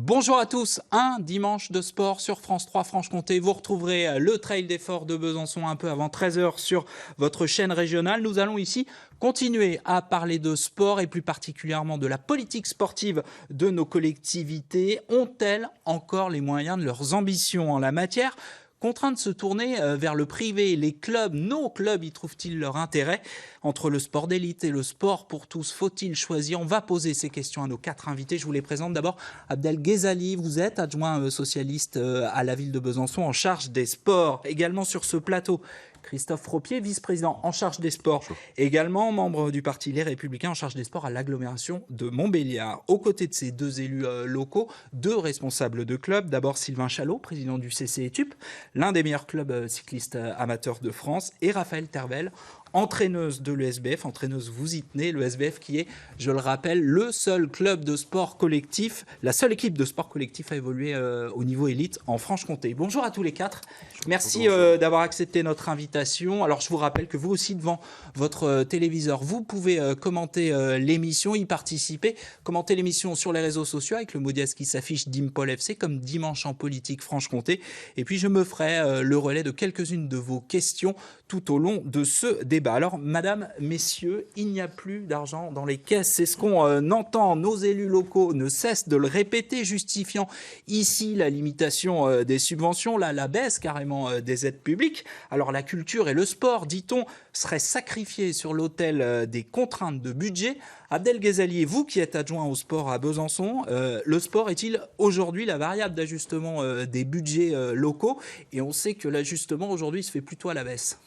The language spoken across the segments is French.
Bonjour à tous, un dimanche de sport sur France 3 Franche-Comté. Vous retrouverez le Trail des Forts de Besançon un peu avant 13h sur votre chaîne régionale. Nous allons ici continuer à parler de sport et plus particulièrement de la politique sportive de nos collectivités. Ont-elles encore les moyens de leurs ambitions en la matière ? Contraints de se tourner vers le privé, les clubs, nos clubs, y trouvent-ils leur intérêt ? Entre le sport d'élite et le sport pour tous, faut-il choisir ? On va poser ces questions à nos 4 invités. Je vous les présente d'abord. Abdel Ghezali, vous êtes adjoint socialiste à la ville de Besançon en charge des sports. Également sur ce plateau, Christophe Fropier, vice-président en charge des sports. Bonjour. Également membre du parti Les Républicains en charge des sports à l'agglomération de Montbéliard. Aux côtés de ces 2 élus locaux, 2 responsables de clubs. D'abord Sylvain Chalot, président du CC Etup, l'un des meilleurs clubs cyclistes amateurs de France, et Raphaël Tervel, entraîneuse de l'ESBF, entraîneuse vous y tenez, l'ESBF qui est, je le rappelle, le seul club de sport collectif, la seule équipe de sport collectif à évoluer au niveau élite en Franche-Comté. Bonjour à tous les 4. Merci d'avoir accepté notre invitation. Alors je vous rappelle que vous aussi devant votre téléviseur, vous pouvez commenter l'émission, y participer, commenter l'émission sur les réseaux sociaux avec le mot dièse qui s'affiche d'Impol FC comme Dimanche en politique Franche-Comté. Et puis je me ferai le relais de quelques-unes de vos questions tout au long de ce débat. Alors, madame, messieurs, il n'y a plus d'argent dans les caisses. C'est ce qu'on entend. Nos élus locaux ne cessent de le répéter, justifiant ici la limitation des subventions, là, la baisse carrément des aides publiques. Alors, la culture et le sport, dit-on, seraient sacrifiés sur l'autel des contraintes de budget. Abdel Ghezali, vous qui êtes adjoint au sport à Besançon, le sport est-il aujourd'hui la variable d'ajustement des budgets locaux ? Et on sait que l'ajustement aujourd'hui se fait plutôt à la baisse.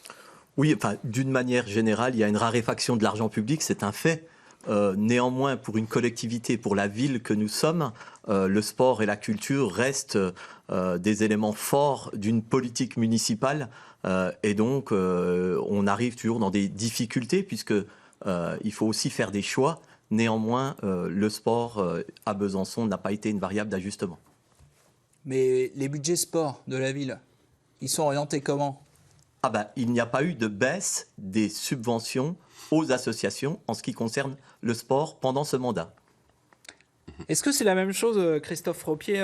Oui, enfin, d'une manière générale, il y a une raréfaction de l'argent public, c'est un fait. Néanmoins, pour une collectivité, pour la ville que nous sommes, le sport et la culture restent des éléments forts d'une politique municipale. Et donc, on arrive toujours dans des difficultés puisque il faut aussi faire des choix. Néanmoins, le sport à Besançon n'a pas été une variable d'ajustement. Mais les budgets sport de la ville, ils sont orientés comment ? Il n'y a pas eu de baisse des subventions aux associations en ce qui concerne le sport pendant ce mandat. Est-ce que c'est la même chose, Christophe Fropier,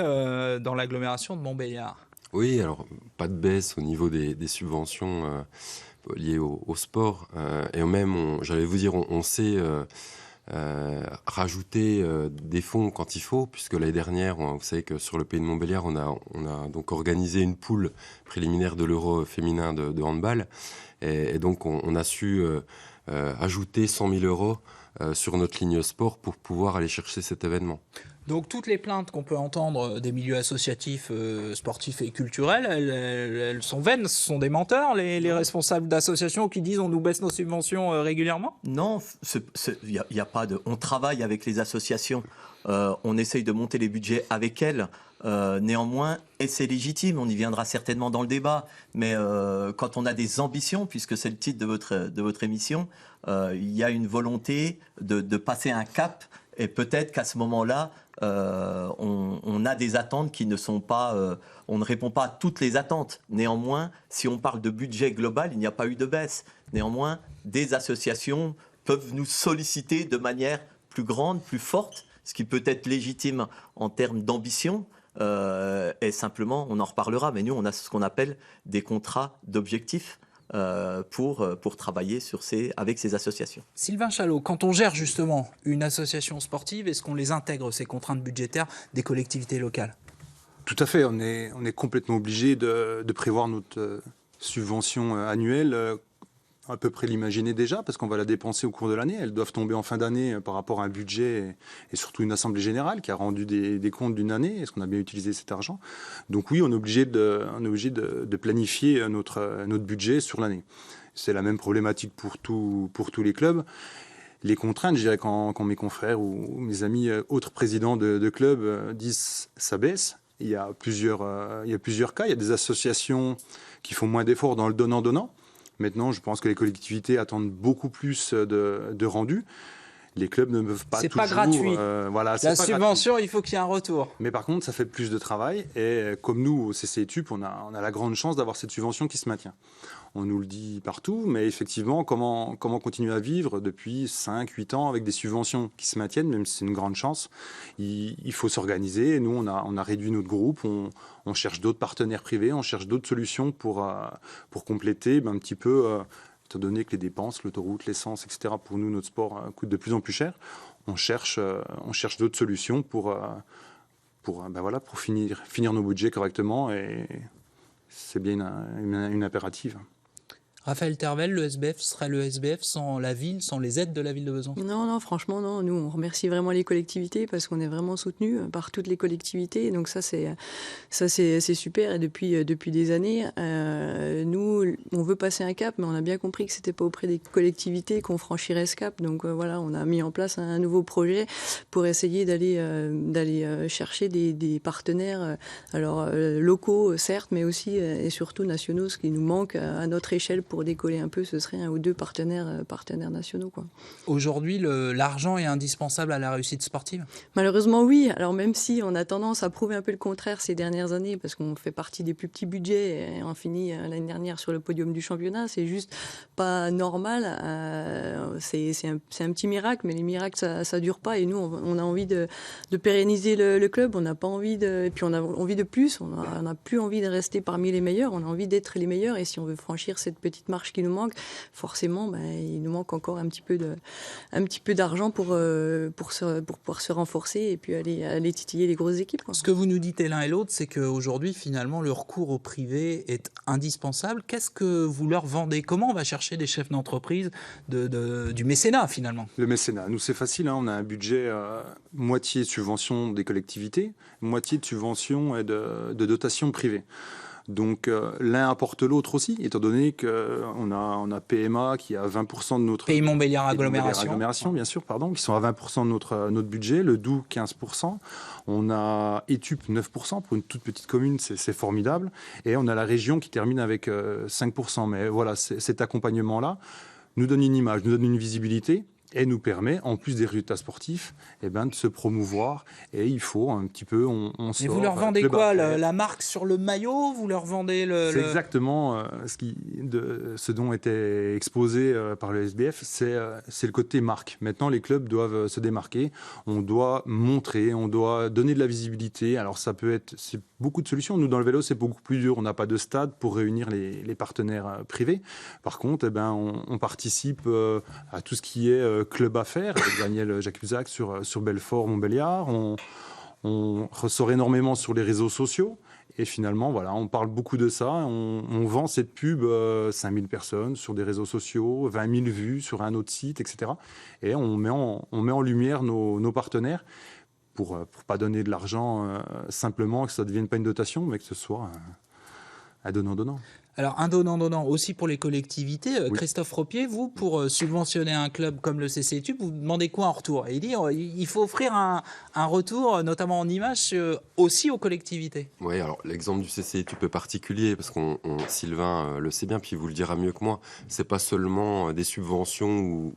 dans l'agglomération de Montbéliard ? Oui, alors pas de baisse au niveau des subventions liées au sport. Et même, j'allais vous dire, on sait rajouter des fonds quand il faut, puisque l'année dernière, vous savez que sur le pays de Montbéliard, on a donc organisé une poule préliminaire de l'Euro féminin de handball. Et donc, on a su ajouter 100 000 euros sur notre ligne sport pour pouvoir aller chercher cet événement. Donc toutes les plaintes qu'on peut entendre des milieux associatifs, sportifs et culturels, elles sont vaines, ce sont des menteurs, les responsables d'associations qui disent on nous baisse nos subventions régulièrement ? Non, y a pas de. On travaille avec les associations, on essaye de monter les budgets avec elles. Néanmoins, et c'est légitime, on y viendra certainement dans le débat, mais quand on a des ambitions, puisque c'est le titre de votre émission, il y a une volonté de passer un cap, et peut-être qu'à ce moment-là, on a des attentes qui ne sont pas... on ne répond pas à toutes les attentes. Néanmoins, si on parle de budget global, il n'y a pas eu de baisse. Néanmoins, des associations peuvent nous solliciter de manière plus grande, plus forte, ce qui peut être légitime en termes d'ambition. Et simplement, on en reparlera, mais nous, on a ce qu'on appelle des contrats d'objectifs pour travailler avec ces associations. Sylvain Chalot, quand on gère justement une association sportive, est-ce qu'on les intègre, ces contraintes budgétaires des collectivités locales ? Tout à fait, on est complètement obligé de prévoir notre subvention annuelle, à peu près l'imaginer déjà, parce qu'on va la dépenser au cours de l'année. Elles doivent tomber en fin d'année par rapport à un budget et surtout une assemblée générale qui a rendu des comptes d'une année. Est-ce qu'on a bien utilisé cet argent ? Donc oui, on est obligé de planifier notre budget sur l'année. C'est la même problématique pour tous les clubs. Les contraintes, je dirais, quand mes confrères ou mes amis autres présidents de clubs disent ça baisse, il y a plusieurs cas. Il y a des associations qui font moins d'efforts dans le donnant-donnant. Maintenant, je pense que les collectivités attendent beaucoup plus de rendus. Les clubs ne peuvent pas C'est toujours... pas gratuit. Voilà, c'est La pas subvention, gratuit. il faut qu'il y ait un retour. Mais par contre, ça fait plus de travail. Et comme nous, au CCETUP, on a la grande chance d'avoir cette subvention qui se maintient. On nous le dit partout, mais effectivement, comment continuer à vivre depuis 5-8 ans avec des subventions qui se maintiennent, même si c'est une grande chance, il faut s'organiser. Nous, on a réduit notre groupe, on cherche d'autres partenaires privés, on cherche d'autres solutions pour compléter un petit peu, étant donné que les dépenses, l'autoroute, l'essence, etc., pour nous, notre sport coûte de plus en plus cher. On cherche d'autres solutions pour finir nos budgets correctement, et c'est bien une impérative. Raphaël Tervel, le SBF serait le SBF sans la ville, sans les aides de la ville de Besançon? Non, franchement, non. Nous, on remercie vraiment les collectivités parce qu'on est vraiment soutenus par toutes les collectivités. Donc ça, c'est super. Et depuis des années, nous, on veut passer un cap, mais on a bien compris que c'était pas auprès des collectivités qu'on franchirait ce cap. Donc voilà, on a mis en place un nouveau projet pour essayer d'aller chercher des partenaires, locaux, certes, mais aussi et surtout nationaux. Ce qui nous manque à notre échelle pour décoller un peu, ce serait 1 ou 2 partenaires nationaux, quoi. Aujourd'hui, l'argent est indispensable à la réussite sportive? Malheureusement, oui. Alors même si on a tendance à prouver un peu le contraire ces dernières années, parce qu'on fait partie des plus petits budgets, et on finit l'année dernière sur le podium du championnat, c'est juste pas normal. C'est un petit miracle, mais les miracles, ça dure pas. Et nous, on a envie de pérenniser le club. On n'a pas envie et puis on a envie de plus. On n'a plus envie de rester parmi les meilleurs. On a envie d'être les meilleurs. Et si on veut franchir cette petite marche qui nous manque, forcément, il nous manque encore un petit peu d'argent pour pouvoir se renforcer et puis aller titiller les grosses équipes, quoi. Ce que vous nous dites l'un et l'autre, c'est qu'aujourd'hui, finalement, le recours au privé est indispensable. Qu'est-ce que vous leur vendez? Comment on va chercher des chefs d'entreprise du mécénat, finalement? Le mécénat, nous, c'est facile. On a un budget moitié subvention des collectivités, moitié de subvention et de dotation privée. Donc l'un apporte l'autre aussi, étant donné qu'on a PMA qui a 20% de notre... Pays Montbéliard Agglomération. Bien sûr, qui sont à 20% de notre budget, le Doubs 15%, on a Etup 9%, pour une toute petite commune, c'est formidable, et on a la région qui termine avec 5%. Mais voilà, cet accompagnement-là nous donne une image, nous donne une visibilité, et nous permet, en plus des résultats sportifs, de se promouvoir. Et il faut un petit peu... Mais vous leur vendez quoi, la marque sur le maillot? Vous leur vendez C'est exactement ce dont était exposé par le SBF, c'est le côté marque. Maintenant, les clubs doivent se démarquer. On doit montrer, on doit donner de la visibilité. Alors ça peut être... C'est beaucoup de solutions. Nous, dans le vélo, c'est beaucoup plus dur. On n'a pas de stade pour réunir les partenaires privés. Par contre, on participe à tout ce qui est club à faire, avec Daniel Jacuzac sur Belfort, Montbéliard. On ressort énormément sur les réseaux sociaux. Et finalement, voilà, on parle beaucoup de ça. On vend cette pub 5000 personnes sur des réseaux sociaux, 20 000 vues sur un autre site, etc. Et on met en lumière nos partenaires pour pas donner de l'argent simplement, que ça ne devienne pas une dotation, mais que ce soit un donnant-donnant. Alors, un donnant-donnant aussi pour les collectivités. Oui. Christophe Ropier, vous, pour subventionner un club comme le CCETUP, vous demandez quoi en retour? Et il dit il faut offrir un retour, notamment en images, aussi aux collectivités. Oui, alors l'exemple du CCETUP est particulier, parce Sylvain le sait bien, puis il vous le dira mieux que moi, c'est pas seulement des subventions ou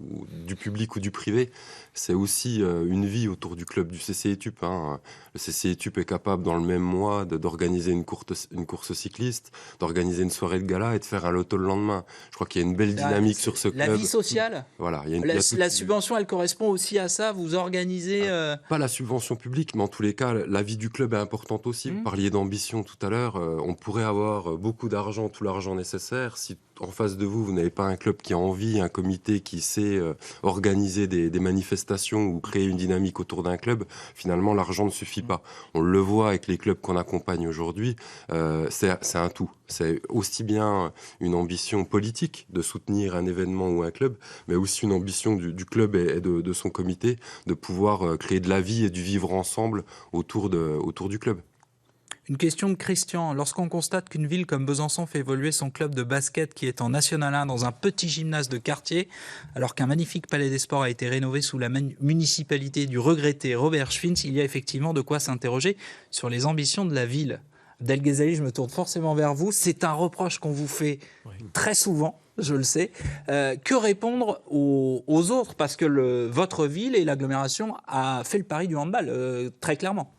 du public ou du privé, c'est aussi une vie autour du club du CCETUP. Le CCETUP est capable, dans le même mois, d'organiser une course cycliste, d'organiser une soirée de gala et de faire un loto le lendemain. Je crois qu'il y a une belle dynamique sur ce club. La vie sociale. Voilà, La subvention, elle correspond aussi à ça. Vous organisez... Pas la subvention publique, mais en tous les cas, la vie du club est importante aussi. Vous parliez d'ambition tout à l'heure. On pourrait avoir beaucoup d'argent, tout l'argent nécessaire. Si en face de vous, vous n'avez pas un club qui a envie, un comité qui sait organiser des manifestations ou créer une dynamique autour d'un club, finalement, l'argent ne suffit pas. On le voit avec les clubs qu'on accompagne aujourd'hui. C'est un tout. C'est aussi bien une ambition politique de soutenir un événement ou un club, mais aussi une ambition du club et de son comité de pouvoir créer de la vie et du vivre ensemble autour du club. Une question de Christian. Lorsqu'on constate qu'une ville comme Besançon fait évoluer son club de basket qui est en National 1 dans un petit gymnase de quartier, alors qu'un magnifique palais des sports a été rénové sous la municipalité du regretté Robert Schwintz, il y a effectivement de quoi s'interroger sur les ambitions de la ville. Abdel Ghezali, je me tourne forcément vers vous. C'est un reproche qu'on vous fait très souvent, je le sais. Que répondre aux autres? Parce que votre ville et l'agglomération a fait le pari du handball, très clairement.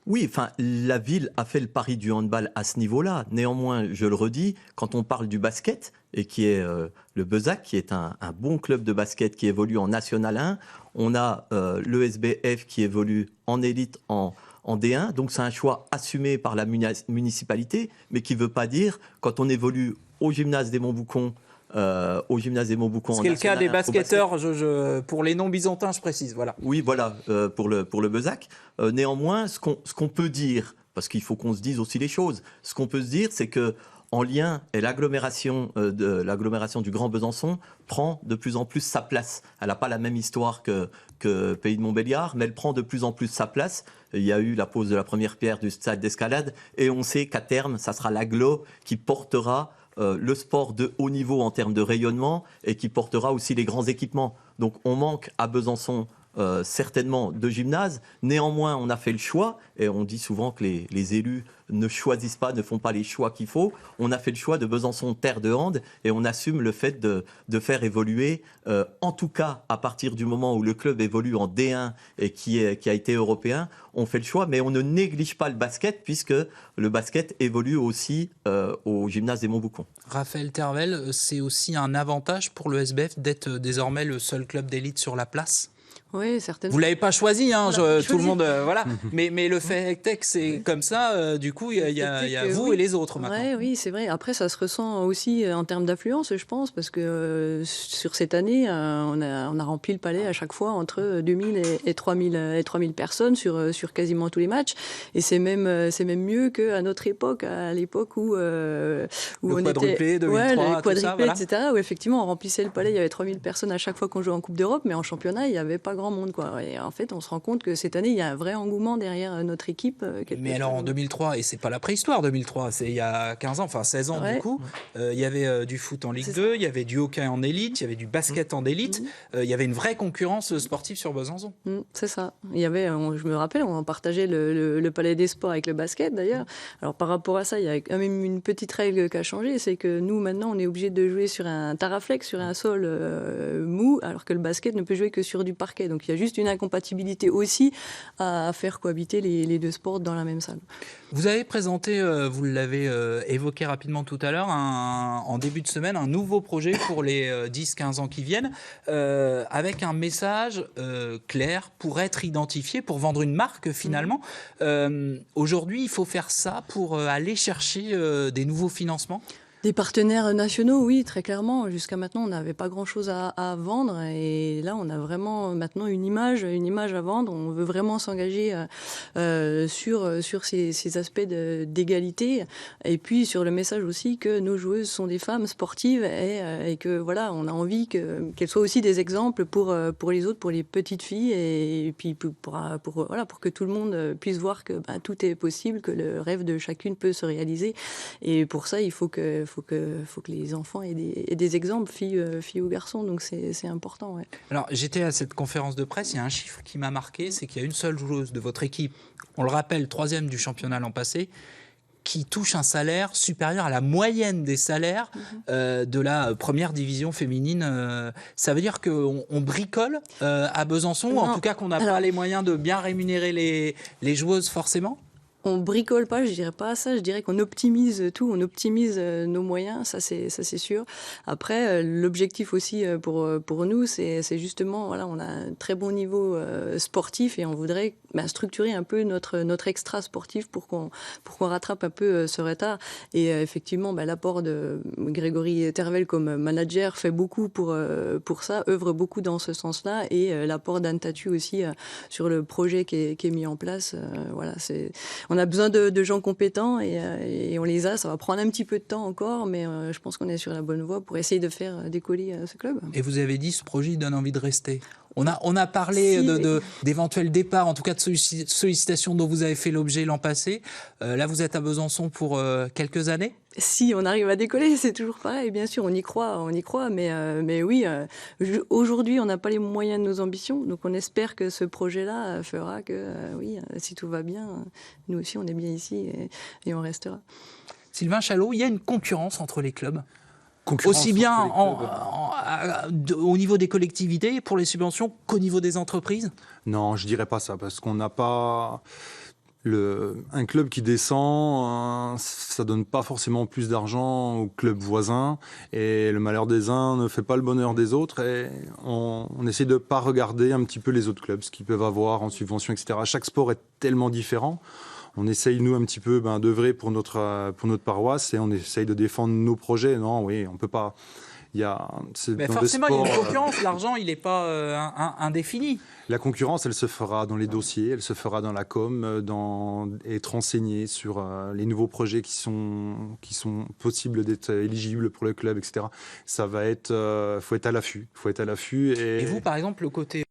Oui, enfin, la ville a fait le pari du handball à ce niveau-là. Néanmoins, je le redis, quand on parle du basket, et qui est le Bezac, qui est un bon club de basket qui évolue en National 1, on a l'ESBF qui évolue en élite en D1, donc c'est un choix assumé par la municipalité, mais qui ne veut pas dire, quand on évolue au gymnase des Montboucons, Ce qui est le cas des basketteurs, pour les non-byzantins, je précise. Voilà. Oui, voilà, pour le Bezac. Néanmoins, ce qu'on peut dire, parce qu'il faut qu'on se dise aussi les choses, ce qu'on peut se dire, c'est que en lien, et l'agglomération du Grand Besançon prend de plus en plus sa place. Elle n'a pas la même histoire que Pays de Montbéliard, mais elle prend de plus en plus sa place. Il y a eu la pose de la première pierre du stade d'escalade, et on sait qu'à terme, ça sera l'agglo qui portera le sport de haut niveau en termes de rayonnement et qui portera aussi les grands équipements. Donc on manque à Besançon certainement de gymnase. Néanmoins, on a fait le choix, et on dit souvent que les élus ne choisissent pas, ne font pas les choix qu'il faut. On a fait le choix de Besançon terre de hand, et on assume le fait de faire évoluer, en tout cas à partir du moment où le club évolue en D1 et qui a été européen, on fait le choix, mais on ne néglige pas le basket, puisque le basket évolue aussi au gymnase des Montboucons. Raphaël Tervel, c'est aussi un avantage pour le SBF d'être désormais le seul club d'élite sur la place? Oui, certainement. Vous ne l'avez pas choisi, hein, tout le monde. Voilà. Mais le fait est que c'est comme ça, du coup, il y a vous et les autres maintenant. Oui, c'est vrai. Après, ça se ressent aussi en termes d'affluence, je pense, parce que sur cette année, on a rempli le palais à chaque fois entre 2000 et 3000 personnes sur quasiment tous les matchs. Et c'est même mieux qu'à notre époque, à l'époque où le on quadruplé, était. 2003, le quadruplé, tout ça, voilà. etc. Où effectivement, on remplissait le palais, il y avait 3000 personnes à chaque fois qu'on jouait en Coupe d'Europe, mais en championnat, il n'y avait pas grand monde, quoi. Et en fait, on se rend compte que cette année, il y a un vrai engouement derrière notre équipe. Mais alors en 2003, et c'est pas la préhistoire 2003, c'est il y a 15 ans, enfin 16 ans du coup, il y avait du foot en Ligue 2, il y avait du hockey en élite, il y avait du basket en élite, il y avait une vraie concurrence sportive sur Besançon. C'est ça. Il y avait, je me rappelle, on partageait le palais des sports avec le basket d'ailleurs. Alors par rapport à ça, il y a quand même une petite règle qui a changé, c'est que nous maintenant, on est obligé de jouer sur un taraflex, sur un sol mou, alors que le basket ne peut jouer que sur du parquet. Donc il y a juste une incompatibilité aussi à faire cohabiter les deux sports dans la même salle. Vous avez présenté, vous l'avez évoqué rapidement tout à l'heure, en début de semaine, un nouveau projet pour les 10-15 ans qui viennent, avec un message clair pour être identifié, pour vendre une marque finalement. Aujourd'hui, il faut faire ça pour aller chercher des nouveaux financements? Des partenaires nationaux, oui, très clairement. Jusqu'à maintenant, on n'avait pas grand-chose à vendre. Et là, on a vraiment maintenant une image à vendre. On veut vraiment s'engager sur ces aspects d'égalité. Et puis, sur le message aussi que nos joueuses sont des femmes sportives et que, voilà, on a envie qu'elles soient aussi des exemples pour les autres, pour les petites filles. Et puis, pour que tout le monde puisse voir que tout est possible, que le rêve de chacune peut se réaliser. Et pour ça, il faut que les enfants aient des exemples, filles ou garçons, donc c'est important. Ouais. Alors, j'étais à cette conférence de presse, il y a un chiffre qui m'a marqué, c'est qu'il y a une seule joueuse de votre équipe, on le rappelle, 3e du championnat l'an passé, qui touche un salaire supérieur à la moyenne des salaires de la première division féminine. Ça veut dire qu'on bricole à Besançon, ou en tout cas qu'on n'a pas les moyens de bien rémunérer les joueuses forcément? On bricole pas, je dirais pas ça, je dirais qu'on optimise tout, on optimise nos moyens, ça c'est sûr. Après, l'objectif aussi pour nous, c'est justement, voilà, on a un très bon niveau sportif et on voudrait structurer un peu notre extra sportif pour qu'on rattrape un peu ce retard. Et effectivement, l'apport de Grégory Tervel comme manager fait beaucoup pour ça, œuvre beaucoup dans ce sens-là, et l'apport d'Anne Tatu aussi sur le projet qui est mis en place. Voilà, on a besoin de gens compétents et on les a. Ça va prendre un petit peu de temps encore, mais je pense qu'on est sur la bonne voie pour essayer de faire décoller ce club. Et vous avez dit, ce projet donne envie de rester. On a parlé Si, d'éventuels départs, en tout cas de sollicitations dont vous avez fait l'objet l'an passé. Là, vous êtes à Besançon pour quelques années? Si on arrive à décoller, c'est toujours pareil. Bien sûr, on y croit, mais oui, aujourd'hui, on n'a pas les moyens de nos ambitions, donc on espère que ce projet-là fera que, oui, si tout va bien, nous aussi, on est bien ici et on restera. Sylvain Chalot, il y a une concurrence entre les clubs, Concurrence aussi bien entre les clubs. au niveau des collectivités pour les subventions qu'au niveau des entreprises? Non, je dirais pas ça, parce qu'on n'a pas... un club qui descend, ça donne pas forcément plus d'argent au club voisin, et le malheur des uns ne fait pas le bonheur des autres, et on essaie de pas regarder un petit peu les autres clubs, ce qu'ils peuvent avoir en subvention, etc. Chaque sport est tellement différent. On essaye, nous, un petit peu d'œuvrer pour notre paroisse, et on essaye de défendre nos projets. Non, oui, on peut pas... Mais forcément, il y a une concurrence. L'argent, il n'est pas indéfini. La concurrence, elle se fera dans les dossiers, elle se fera dans la com, être renseigné sur les nouveaux projets qui sont possibles d'être éligibles pour le club, etc. Ça va être... faut être à l'affût. Et vous, par exemple, le côté...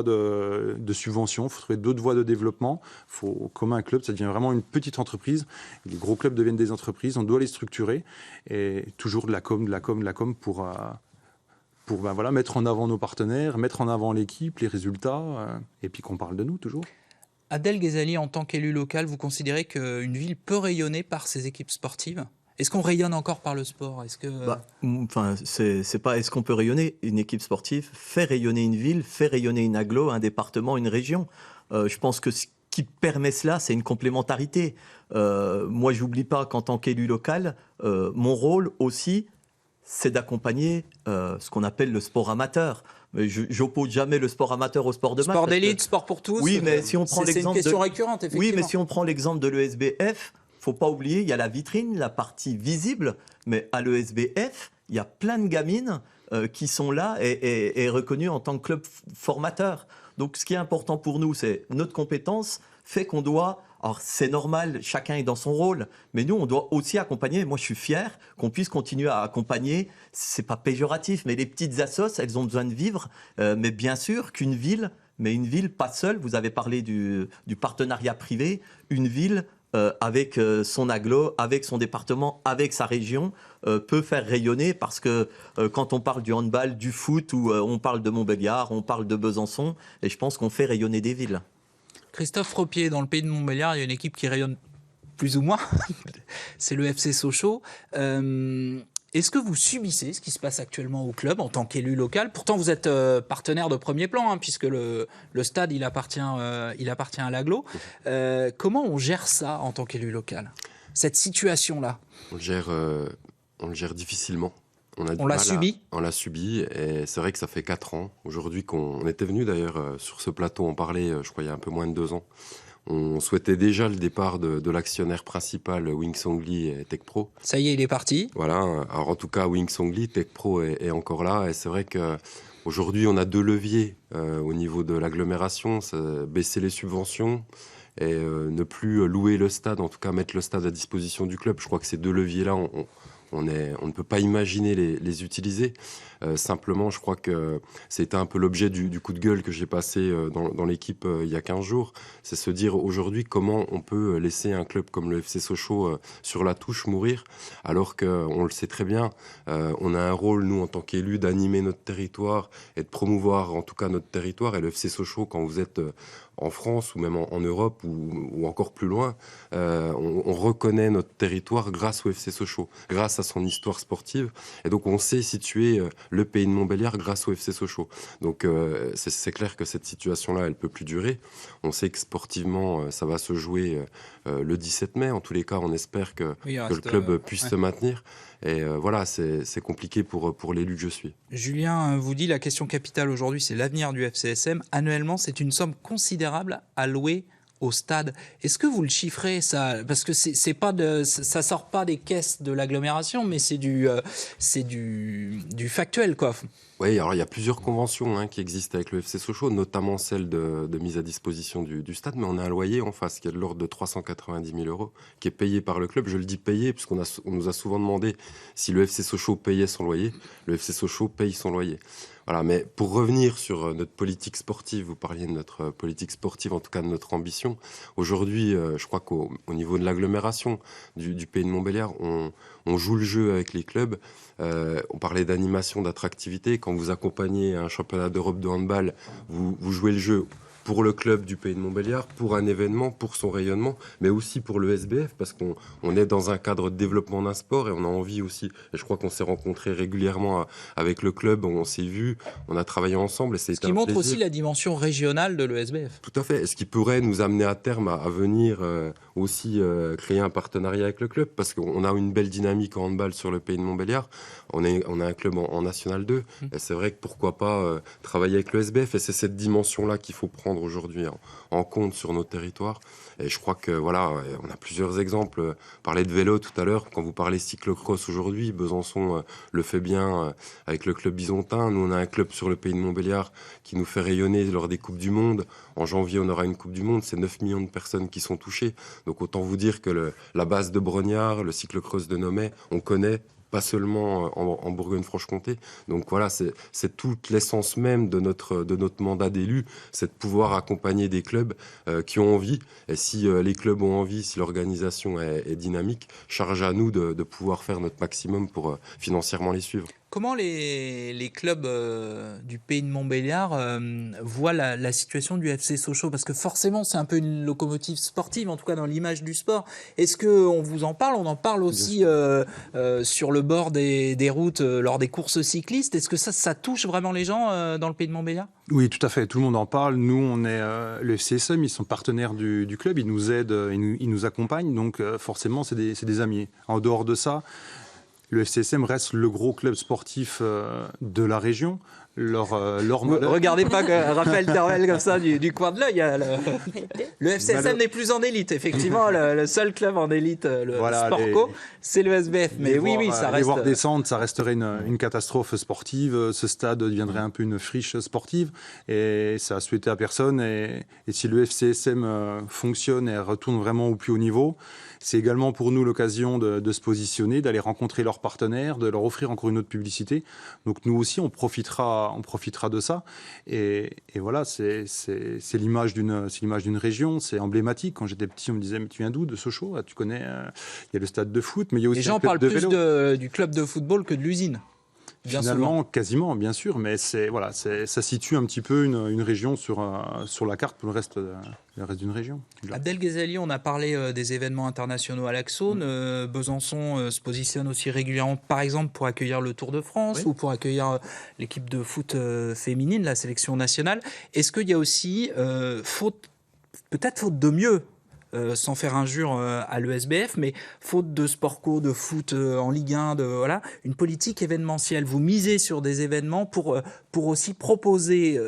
de subvention, il faut trouver d'autres voies de développement. Comme un club, ça devient vraiment une petite entreprise. Les gros clubs deviennent des entreprises, on doit les structurer, et toujours de la com pour voilà, mettre en avant nos partenaires, mettre en avant l'équipe, les résultats, et puis qu'on parle de nous toujours. Adel Ghezali, en tant qu'élu local, vous considérez qu'une ville peut rayonner par ses équipes sportives? Est-ce qu'on rayonne encore par le sport? Est-ce que... c'est pas est-ce qu'on peut rayonner. Une équipe sportive fait rayonner une ville, fait rayonner une agglo, un département, une région. Je pense que ce qui permet cela, c'est une complémentarité. Moi, j'oublie pas qu'en tant qu'élu local, mon rôle aussi, c'est d'accompagner ce qu'on appelle le sport amateur. Mais j'oppose jamais le sport amateur au sport de masse. Sport d'élite, sport pour tous. Oui, mais si on prend c'est une question récurrente, effectivement. Oui, mais si on prend l'exemple de l'ESBF, faut pas oublier, il y a la vitrine, la partie visible, mais à l'ESBF, il y a plein de gamines qui sont là et reconnues en tant que club formateur. Donc, ce qui est important pour nous, c'est notre compétence fait qu'on doit... Alors, c'est normal, chacun est dans son rôle, mais nous, on doit aussi accompagner. Moi, je suis fier qu'on puisse continuer à accompagner. C'est pas péjoratif, mais les petites assos, elles ont besoin de vivre. Mais bien sûr qu'une ville, mais une ville pas seule, vous avez parlé du partenariat privé, une ville... avec son agglo, avec son département, avec sa région, peut faire rayonner, parce que quand on parle du handball, du foot, ou on parle de Montbéliard, on parle de Besançon, et je pense qu'on fait rayonner des villes. Christophe Ropier, dans le pays de Montbéliard, il y a une équipe qui rayonne plus ou moins, c'est le FC Sochaux. Est-ce que vous subissez ce qui se passe actuellement au club en tant qu'élu local? Pourtant, vous êtes partenaire de premier plan, puisque le stade, il appartient à l'agglo. Comment on gère ça en tant qu'élu local, cette situation-là? On le gère difficilement. On l'a subi. On l'a subi, et c'est vrai que ça fait 4 ans. Aujourd'hui, on était venu d'ailleurs sur ce plateau en parler, je crois, il y a un peu moins de 2 ans. On souhaitait déjà le départ de l'actionnaire principal, Wings Ongli et TechPro. Ça y est, il est parti. Voilà. Alors en tout cas, Wings Ongli, TechPro est encore là. Et c'est vrai qu'aujourd'hui, on a 2 leviers au niveau de l'agglomération. Baisser les subventions et ne plus louer le stade, en tout cas mettre le stade à disposition du club. Je crois que ces 2 leviers-là, on ne peut pas imaginer les utiliser. Simplement, je crois que c'était un peu l'objet du coup de gueule que j'ai passé dans l'équipe il y a 15 jours. C'est se dire aujourd'hui comment on peut laisser un club comme le FC Sochaux sur la touche mourir, alors qu'on le sait très bien, on a un rôle, nous, en tant qu'élus, d'animer notre territoire et de promouvoir en tout cas notre territoire. Et le FC Sochaux, quand vous êtes en France ou même en Europe ou encore plus loin, on reconnaît notre territoire grâce au FC Sochaux, grâce à son histoire sportive. Et donc on sait situer le pays de Montbéliard grâce au FC Sochaux. Donc c'est clair que cette situation-là, elle peut plus durer. On sait que sportivement, ça va se jouer le 17 mai. En tous les cas, on espère que le club puisse se maintenir. Et voilà, c'est compliqué pour l'élu que je suis. Julien vous dit, la question capitale aujourd'hui, c'est l'avenir du FCSM. Annuellement, c'est une somme considérable allouée au stade. Est-ce que vous le chiffrez, ça? Parce que ça sort pas des caisses de l'agglomération, mais c'est du factuel, quoi. Oui, alors il y a plusieurs conventions qui existent avec le FC Sochaux, notamment celle de mise à disposition du stade, mais on a un loyer en face qui est de l'ordre de 390 000 € qui est payé par le club. Je le dis payé puisqu'on nous a souvent demandé si le FC Sochaux payait son loyer. Le FC Sochaux paye son loyer. Voilà, mais pour revenir sur notre politique sportive, vous parliez de notre politique sportive, en tout cas de notre ambition. Aujourd'hui, je crois qu'au niveau de l'agglomération du pays de Montbéliard, on joue le jeu avec les clubs. On parlait d'animation, d'attractivité. Quand vous accompagnez un championnat d'Europe de handball, vous jouez le jeu pour le club du pays de Montbéliard, pour un événement, pour son rayonnement, mais aussi pour le SBF, parce qu'on est dans un cadre de développement d'un sport et on a envie aussi, et je crois qu'on s'est rencontrés régulièrement avec le club, on s'est vus, on a travaillé ensemble. Et ce qui montre aussi la dimension régionale de l'ESBF. Tout à fait, ce qui pourrait nous amener à terme à venir aussi créer un partenariat avec le club, parce qu'on a une belle dynamique en handball sur le pays de Montbéliard, on a un club en National 2, et c'est vrai que pourquoi pas travailler avec le SBF, et c'est cette dimension-là qu'il faut prendre aujourd'hui en compte sur nos territoires. Et je crois que voilà, on a plusieurs exemples. On parlait de vélo tout à l'heure. Quand vous parlez cyclocross aujourd'hui, Besançon le fait bien avec le club bisontin. Nous, on a un club sur le pays de Montbéliard qui nous fait rayonner lors des Coupes du Monde. En janvier, on aura une Coupe du Monde. C'est 9 millions de personnes qui sont touchées. Donc autant vous dire que la base de Brognard, le cyclocross de Nomet, on connaît, pas seulement en Bourgogne-Franche-Comté. Donc voilà, c'est toute l'essence même de notre mandat d'élu, c'est de pouvoir accompagner des clubs qui ont envie. Et si les clubs ont envie, si l'organisation est dynamique, charge à nous de pouvoir faire notre maximum pour financièrement les suivre. Comment les clubs du pays de Montbéliard voient la situation du FC Sochaux? Parce que forcément, c'est un peu une locomotive sportive, en tout cas dans l'image du sport. Est-ce qu'on vous en parle? On en parle aussi sur le bord des routes lors des courses cyclistes. Est-ce que ça touche vraiment les gens dans le pays de Montbéliard? Oui, tout à fait. Tout le monde en parle. Nous, on est le FCSM, ils sont partenaires du club, ils nous aident, ils nous accompagnent. Donc forcément, c'est des amis. En dehors de ça, le FCSM reste le gros club sportif de la région. Regardez pas Raphaël Tervel comme ça du coin de l'œil. Le FCSM n'est plus en élite. Effectivement, le seul club en élite, Sportco, c'est le SBF. Mais oui, ça reste... Les voir descendre, ça resterait une catastrophe sportive. Ce stade deviendrait un peu une friche sportive. Et ça a souhaité à personne. Et si le FCSM fonctionne et retourne vraiment au plus haut niveau, c'est également pour nous l'occasion de se positionner, d'aller rencontrer leurs partenaires, de leur offrir encore une autre publicité. Donc nous aussi, on profitera de ça. Et voilà, c'est l'image d'une région, c'est emblématique. Quand j'étais petit, on me disait, mais tu viens d'où? De Sochaux? Tu connais, il y a le stade de foot, mais il y a aussi les gens parlent plus du club de football que de l'usine. Finalement, quasiment, bien sûr, mais ça situe un petit peu une région sur la carte pour le reste d'une région. Abdel Ghezali, on a parlé des événements internationaux à l'Axone. Besançon se positionne aussi régulièrement, par exemple, pour accueillir le Tour de France ou pour accueillir l'équipe de foot féminine, la sélection nationale. Est-ce qu'il y a aussi, peut-être faute de mieux, sans faire injure à l'ESBF, mais faute de Sportco, de foot en Ligue 1, une politique événementielle. Vous misez sur des événements pour aussi proposer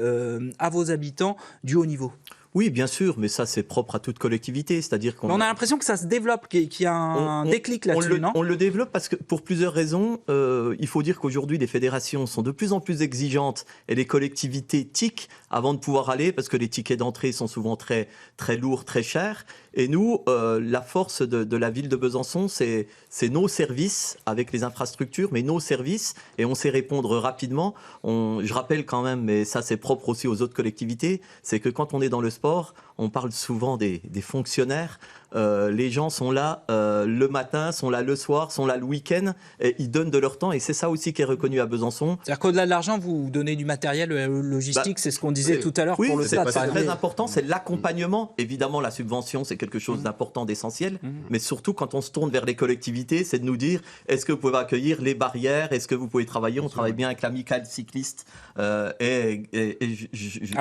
à vos habitants du haut niveau. Oui, bien sûr, mais ça c'est propre à toute collectivité, c'est-à-dire qu'on... On a l'impression que ça se développe, qu'il y a un déclic là-dessus, non ? On le développe parce que pour plusieurs raisons. Il faut dire qu'aujourd'hui les fédérations sont de plus en plus exigeantes et les collectivités tiquent avant de pouvoir aller parce que les tickets d'entrée sont souvent très, très lourds, très chers. Et nous, la force de la ville de Besançon, c'est nos services avec les infrastructures, mais nos services, et on sait répondre rapidement. Je rappelle quand même, mais ça c'est propre aussi aux autres collectivités, c'est que quand on est dans le sport, on parle souvent des fonctionnaires. Les gens sont là le matin, sont là le soir, sont là le week-end, et ils donnent de leur temps, et c'est ça aussi qui est reconnu à Besançon. C'est-à-dire qu'au-delà de l'argent, vous donnez du matériel logistique, c'est ce qu'on disait tout à l'heure pour le stade. C'est très important, c'est l'accompagnement. Évidemment, la subvention, c'est quelque chose d'important, d'essentiel, mais surtout quand on se tourne vers les collectivités, c'est de nous dire, est-ce que vous pouvez accueillir les barrières, est-ce que vous pouvez travailler, on travaille bien avec l'amicale cycliste, à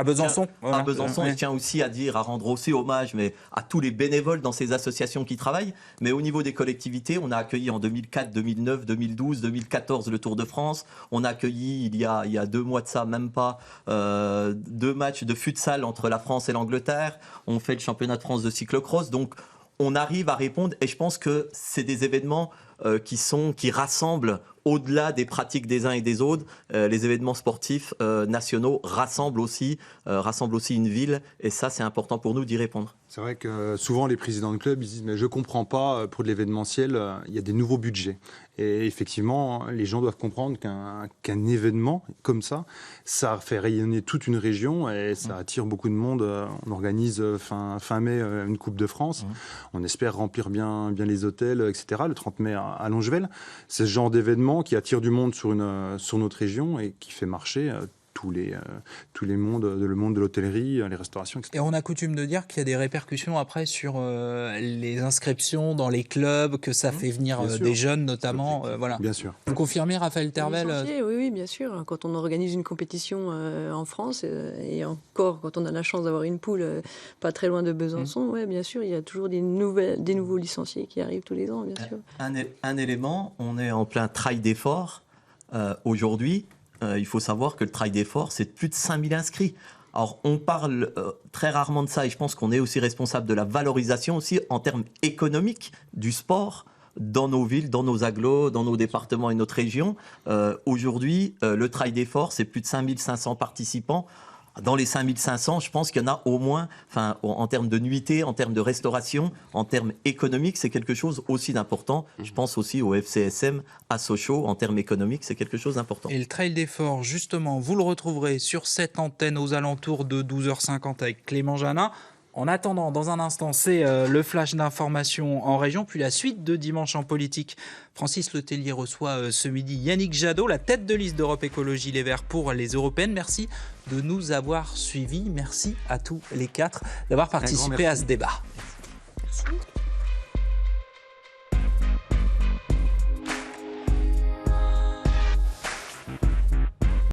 Besançon. À Besançon, je tiens aussi à rendre aussi hommage à tous les bénévoles dans ces associations qui travaillent, mais au niveau des collectivités, on a accueilli en 2004, 2009, 2012, 2014 le Tour de France, on a accueilli il y a 2 mois de ça, même pas, 2 matchs de futsal entre la France et l'Angleterre, on fait le championnat de France de cyclocross, donc on arrive à répondre, et je pense que c'est des événements qui rassemblent au-delà des pratiques des uns et des autres. Les événements sportifs nationaux rassemblent aussi une ville, et ça c'est important pour nous d'y répondre. C'est vrai que souvent les présidents de clubs ils disent mais je comprends pas, pour de l'événementiel il y a des nouveaux budgets, et effectivement les gens doivent comprendre qu'un événement comme ça fait rayonner toute une région et ça attire beaucoup de monde. On organise fin mai une Coupe de France, on espère remplir bien les hôtels, etc. le 30 mai à Longevelle. C'est ce genre d'événement qui attire du monde sur notre région et qui fait marcher tous les mondes, le monde de l'hôtellerie, les restaurations, etc. Et on a coutume de dire qu'il y a des répercussions après sur les inscriptions dans les clubs, que ça fait venir des jeunes notamment. Voilà. Bien sûr. Vous confirmez, Raphaël Tervel? Oui, bien sûr. Quand on organise une compétition en France, et encore quand on a la chance d'avoir une poule pas très loin de Besançon, ouais, bien sûr, il y a toujours des nouveaux licenciés qui arrivent tous les ans, bien sûr. Un élément, on est en plein trail d'effort aujourd'hui. Il faut savoir que le trail d'effort, c'est plus de 5000 inscrits. Alors, on parle très rarement de ça, et je pense qu'on est aussi responsable de la valorisation aussi en termes économiques du sport dans nos villes, dans nos agglos, dans nos départements et notre région. Aujourd'hui, le trail d'effort, c'est plus de 5500 participants. Dans les 5500, je pense qu'il y en a au moins, en termes de nuitées, en termes de restauration, en termes économiques, c'est quelque chose aussi d'important. Je pense aussi au FCSM, à Sochaux, en termes économiques, c'est quelque chose d'important. Et le Trail d'effort, justement, vous le retrouverez sur cette antenne aux alentours de 12h50 avec Clément Janin. En attendant, dans un instant, c'est le flash d'information en région, puis la suite de Dimanche en politique. Francis Letellier reçoit ce midi Yannick Jadot, la tête de liste d'Europe Écologie Les Verts pour les Européennes. Merci de nous avoir suivis. Merci à tous les 4 d'avoir participé à ce débat. Merci.